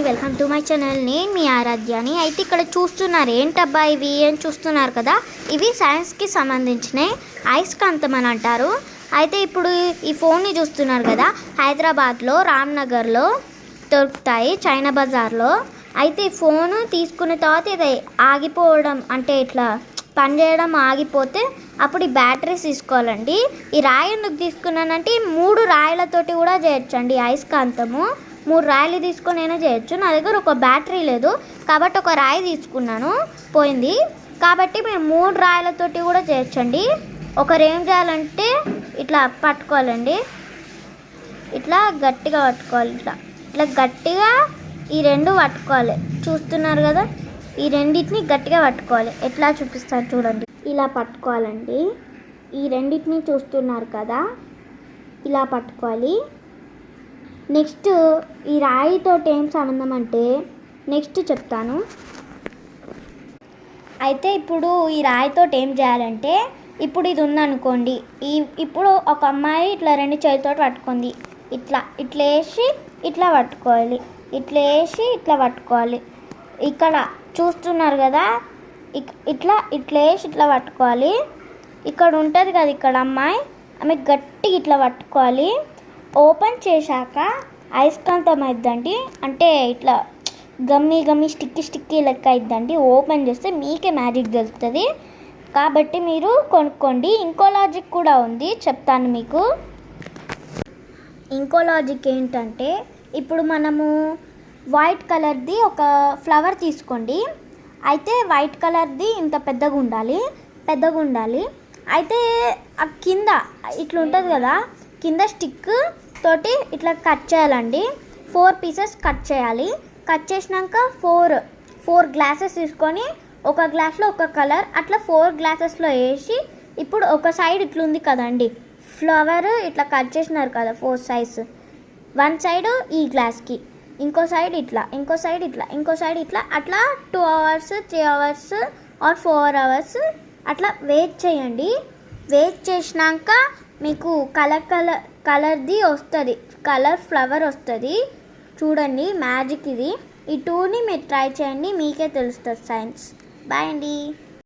Welcome to my channel. నేను మీ ఆరాధ్యాని. అయితే ఇక్కడ చూస్తున్నారు ఏంటబ్బా ఇవి అని చూస్తున్నారు కదా, ఇవి సైన్స్కి సంబంధించినవి. అయస్కాంతం అని అంటారు. అయితే ఇప్పుడు ఈ ఫోన్ని చూస్తున్నారు కదా, హైదరాబాద్లో రామ్నగర్లో దొరుకుతాయి, చైనా బజార్లో. అయితే ఈ ఫోను తీసుకున్న తర్వాత ఇది ఆగిపోవడం అంటే ఇట్లా పనిచేయడం ఆగిపోతే అప్పుడు ఈ బ్యాటరీస్ తీసుకోవాలండి. ఈ రాయి ఎందుకు తీసుకున్నానంటే 3 రాయిలతోటి కూడా చేయొచ్చండి అయస్కాంతము. 3 రాయిలు తీసుకొని అయినా చేయొచ్చు. నా దగ్గర ఒక బ్యాటరీ లేదు కాబట్టి ఒక రాయి తీసుకున్నాను, పోయింది. కాబట్టి మీరు 3 రాయిలతోటి కూడా చేయొచ్చండి. ఒకరు ఏం చేయాలంటే ఇట్లా పట్టుకోవాలండి, ఇట్లా గట్టిగా పట్టుకోవాలి, ఇట్లా గట్టిగా ఈ 2 పట్టుకోవాలి. చూస్తున్నారు కదా, ఈ రెండింటిని గట్టిగా పట్టుకోవాలి. ఎట్లా చూపిస్తారు చూడండి, ఇలా పట్టుకోవాలండి. ఈ రెండింటిని చూస్తున్నారు కదా, ఇలా పట్టుకోవాలి. నెక్స్ట్ ఈ రాయితో ఏం సంబంధం అంటే నెక్స్ట్ చెప్తాను. అయితే ఇప్పుడు ఈ రాయితో ఏం చేయాలంటే, ఇప్పుడు ఇది ఉందనుకోండి, ఇప్పుడు ఒక అమ్మాయి ఇట్లా 2 చేతులతో పట్టుకుంది, ఇట్లా వేసి ఇట్లా పట్టుకోవాలి, ఇట్లా వేసి ఇట్లా పట్టుకోవాలి. ఇక్కడ చూస్తున్నారు కదా, ఇట్లా వేసి ఇట్లా పట్టుకోవాలి. ఇక్కడ ఉంటుంది కదా ఇక్కడ అమ్మాయి, ఆమె గట్టిగా ఇట్లా పట్టుకోవాలి. ఓపెన్ చేశాక అయస్కాంతం అయిద్దండి, అంటే ఇట్లా గమ్మి స్టిక్కీ లెక్క అయిద్దండి. ఓపెన్ చేస్తే మీకే మ్యాజిక్ తెలుస్తుంది. కాబట్టి మీరు కొనుక్కోండి. ఇంకో లాజిక్ కూడా ఉంది, చెప్తాను మీకు. ఇంకో లాజిక్ ఏంటంటే, ఇప్పుడు మనము వైట్ కలర్ది ఒక ఫ్లవర్ తీసుకోండి. అయితే వైట్ కలర్ది ఇంత పెద్దగా ఉండాలి. అయితే ఆ కింద ఇట్లా ఉంటుంది కదా, కింద స్టిక్ తోటి ఇట్లా కట్ చేయాలండి. 4 పీసెస్ కట్ చేయాలి. కట్ చేసినాక 4 గ్లాసెస్ తీసుకొని ఒక గ్లాస్లో ఒక కలర్, అట్లా 4 గ్లాసెస్లో వేసి, ఇప్పుడు ఒక సైడ్ ఇట్లా ఉంది కదండి ఫ్లవర్, ఇట్లా కట్ చేసినారు కదా 4 సైడ్స్, 1 సైడ్ ఈ గ్లాస్కి, ఇంకో సైడ్ ఇట్లా, ఇంకో సైడ్ ఇట్లా, అట్లా 2 hours 3 hours ఆర్ 4 hours అట్లా వెయిట్ చేయండి. వెయిట్ చేసినాక మీకు కలర్ది వస్తుంది, కలర్ ఫ్లవర్ వస్తుంది. చూడండి మ్యాజిక్ ఇది. ఈ 2ని మీరు ట్రై చేయండి, మీకే తెలుస్తుంది సైన్స్. బాయ్ అండి.